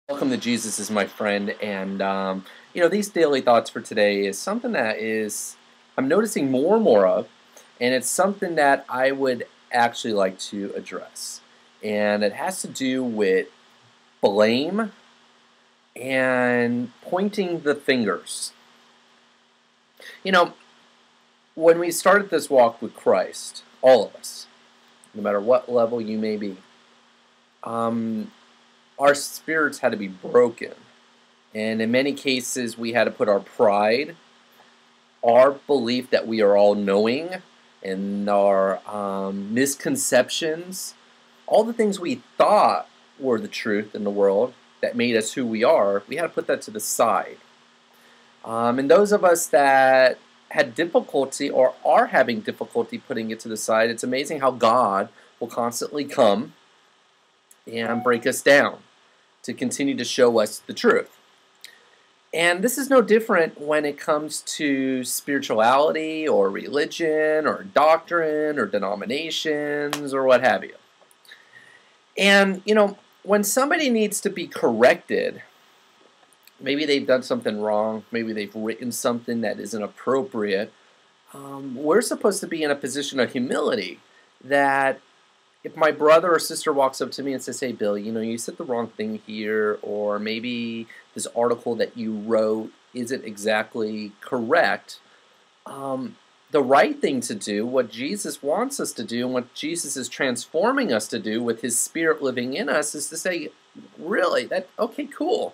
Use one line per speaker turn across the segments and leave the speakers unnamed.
Welcome to Jesus is my friend, and these daily thoughts for today is something that is I'm noticing more and more of, and it's something that I would actually like to address, and it has to do with blame and pointing the fingers. You know, when we started this walk with Christ, all of us, no matter what level you may be, um, our spirits had to be broken. And in many cases, we had to put our pride, our belief that we are all knowing, and our misconceptions, all the things we thought were the truth in the world that made us who we are, we had to put that to the side. And those of us that had difficulty or are having difficulty putting it to the side, it's amazing how God will constantly come and break us down to continue to show us the truth. And this is no different when it comes to spirituality or religion or doctrine or denominations or what have you. And, when somebody needs to be corrected, maybe they've done something wrong, maybe they've written something that isn't appropriate, we're supposed to be in a position of humility that if my brother or sister walks up to me and says, "Hey, Bill, you said the wrong thing here," or maybe this article that you wrote isn't exactly correct, the right thing to do, what Jesus wants us to do, and what Jesus is transforming us to do with His Spirit living in us, is to say, "Really? Okay, cool.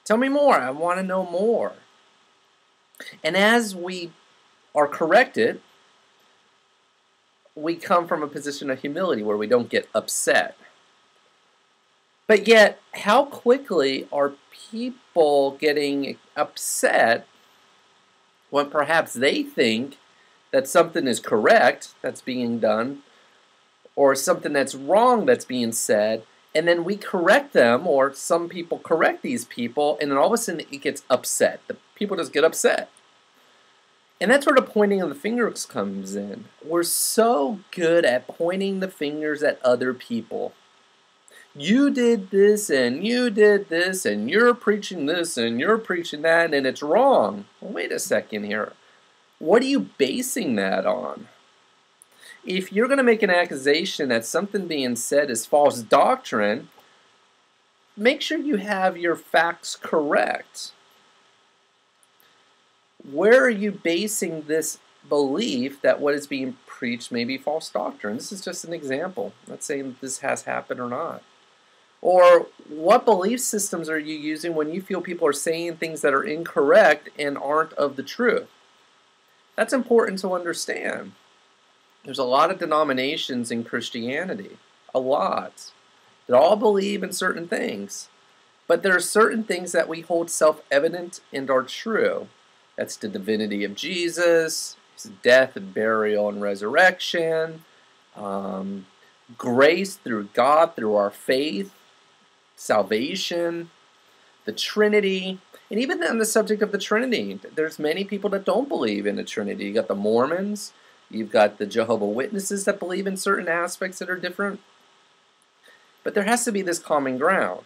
Tell me more. I want to know more." And as we are corrected, we come from a position of humility where we don't get upset. But yet, how quickly are people getting upset when perhaps they think that something is correct that's being done or something that's wrong that's being said, and then we correct them, or some people correct these people, and then all of a sudden it gets upset. The people just get upset. And that's where the pointing of the fingers comes in. We're so good at pointing the fingers at other people. You did this, and you did this, and you're preaching this, and you're preaching that, and it's wrong. Well, wait a second here. What are you basing that on? If you're going to make an accusation that something being said is false doctrine, make sure you have your facts correct. Where are you basing this belief that what is being preached may be false doctrine? This is just an example. I'm not saying that this has happened or not. Or what belief systems are you using when you feel people are saying things that are incorrect and aren't of the truth? That's important to understand. There's a lot of denominations in Christianity, a lot, that all believe in certain things. But there are certain things that we hold self-evident and are true. That's the divinity of Jesus, His death and burial and resurrection, grace through God, through our faith, salvation, the Trinity, and even on the subject of the Trinity, there's many people that don't believe in the Trinity. You got the Mormons, you've got the Jehovah's Witnesses that believe in certain aspects that are different. But there has to be this common ground.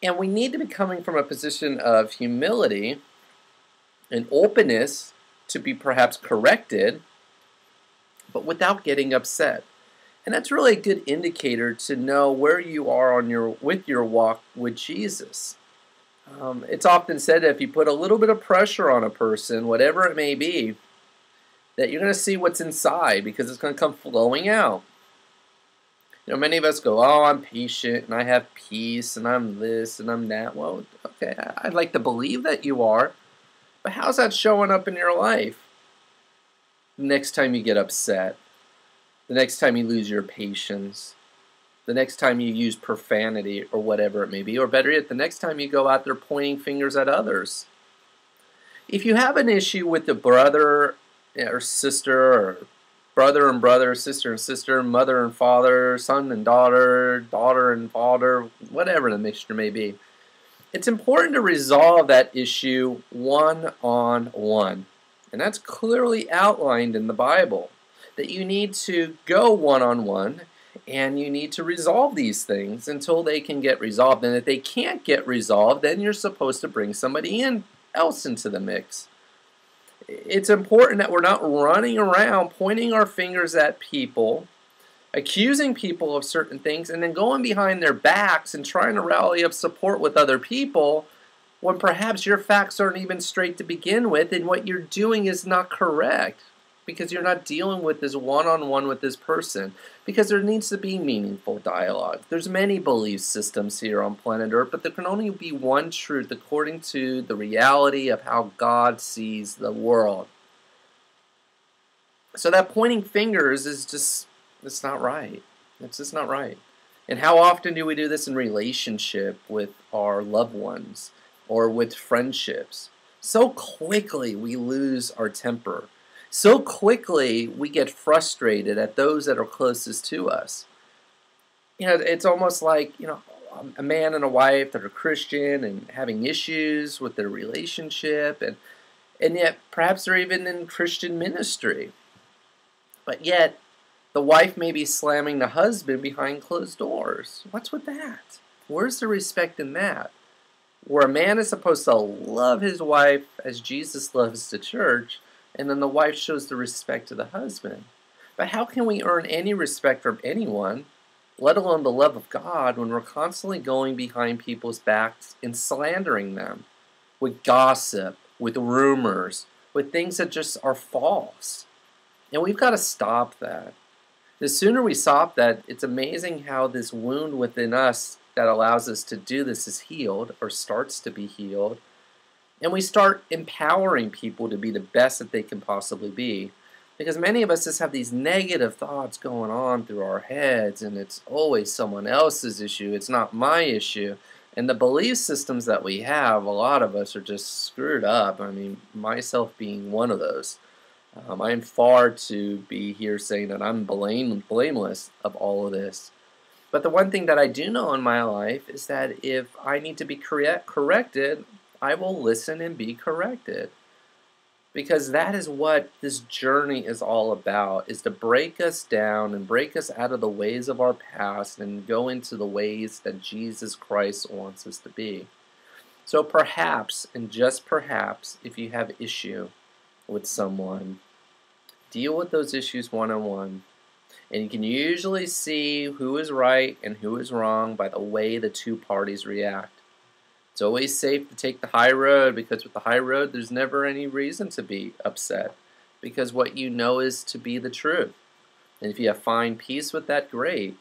And we need to be coming from a position of humility and openness to be perhaps corrected, but without getting upset. And that's really a good indicator to know where you are with your walk with Jesus. It's often said that if you put a little bit of pressure on a person, whatever it may be, that you're going to see what's inside because it's going to come flowing out. Many of us go, "Oh, I'm patient and I have peace and I'm this and I'm that." Well, okay, I'd like to believe that you are. But how's that showing up in your life? The next time you get upset, the next time you lose your patience, the next time you use profanity or whatever it may be, or better yet, the next time you go out there pointing fingers at others. If you have an issue with a brother or sister, or brother and brother, sister and sister, mother and father, son and daughter, daughter and father, whatever the mixture may be, it's important to resolve that issue one-on-one. And that's clearly outlined in the Bible, that you need to go one-on-one And you need to resolve these things until they can get resolved. And if they can't get resolved, then you're supposed to bring somebody else into the mix. It's important that we're not running around pointing our fingers at people, accusing people of certain things, and then going behind their backs and trying to rally up support with other people when perhaps your facts aren't even straight to begin with, and what you're doing is not correct because you're not dealing with this one-on-one with this person, because there needs to be meaningful dialogue. There's many belief systems here on planet Earth, but there can only be one truth according to the reality of how God sees the world. So that pointing fingers is just, it's not right. It's just not right. And how often do we do this in relationship with our loved ones or with friendships? So quickly we lose our temper. So quickly we get frustrated at those that are closest to us. It's almost like, a man and a wife that are Christian and having issues with their relationship, and yet perhaps they're even in Christian ministry. But yet the wife may be slamming the husband behind closed doors. What's with that? Where's the respect in that? Where a man is supposed to love his wife as Jesus loves the church, and then the wife shows the respect to the husband. But how can we earn any respect from anyone, let alone the love of God, when we're constantly going behind people's backs and slandering them with gossip, with rumors, with things that just are false? And we've got to stop that. The sooner we stop that, it's amazing how this wound within us that allows us to do this is healed, or starts to be healed. And we start empowering people to be the best that they can possibly be. Because many of us just have these negative thoughts going on through our heads, and it's always someone else's issue. It's not my issue. And the belief systems that we have, a lot of us are just screwed up. I mean, myself being one of those. I'm far to be here saying that I'm blameless of all of this. But the one thing that I do know in my life is that if I need to be corrected, I will listen and be corrected. Because that is what this journey is all about, is to break us down and break us out of the ways of our past and go into the ways that Jesus Christ wants us to be. So perhaps, and just perhaps, if you have issue with someone, deal with those issues one-on-one. And you can usually see who is right and who is wrong by the way the two parties react. It's always safe to take the high road, because with the high road there's never any reason to be upset, because what you know is to be the truth. And if you find peace with that, great.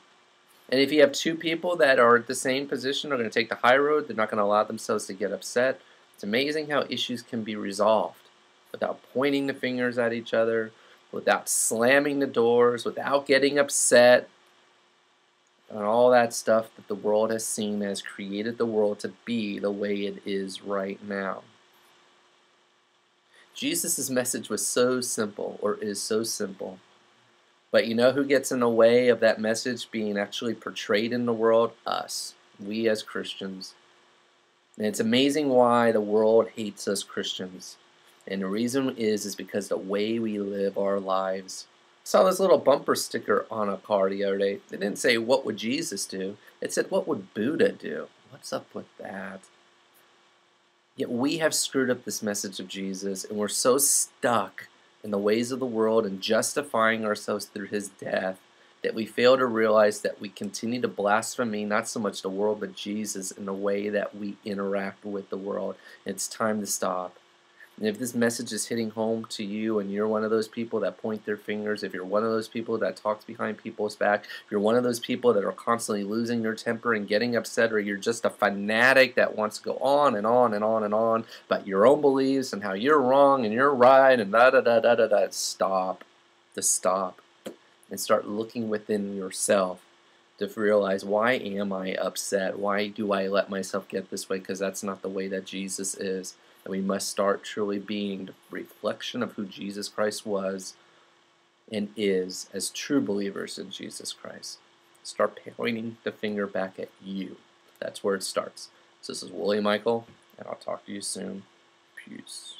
And if you have two people that are at the same position, are going to take the high road, they're not going to allow themselves to get upset. It's amazing how issues can be resolved without pointing the fingers at each other, without slamming the doors, without getting upset, and all that stuff that the world has seen has created the world to be the way it is right now. Jesus' message was so simple, or is so simple. But you know who gets in the way of that message being actually portrayed in the world? Us. We as Christians. And it's amazing why the world hates us Christians. And the reason is because the way we live our lives. I saw this little bumper sticker on a car the other day. It didn't say, "What would Jesus do?" It said, "What would Buddha do?" What's up with that? Yet we have screwed up this message of Jesus, and we're so stuck in the ways of the world and justifying ourselves through his death that we fail to realize that we continue to blaspheme not so much the world but Jesus in the way that we interact with the world. It's time to stop. And if this message is hitting home to you and you're one of those people that point their fingers, if you're one of those people that talks behind people's back, if you're one of those people that are constantly losing their temper and getting upset, or you're just a fanatic that wants to go on and on and on and on about your own beliefs and how you're wrong and you're right and da-da-da-da-da-da, stop. Just stop. And start looking within yourself to realize, why am I upset? Why do I let myself get this way? Because that's not the way that Jesus is. And we must start truly being the reflection of who Jesus Christ was and is as true believers in Jesus Christ. Start pointing the finger back at you. That's where it starts. So this is Willie Michael, and I'll talk to you soon. Peace.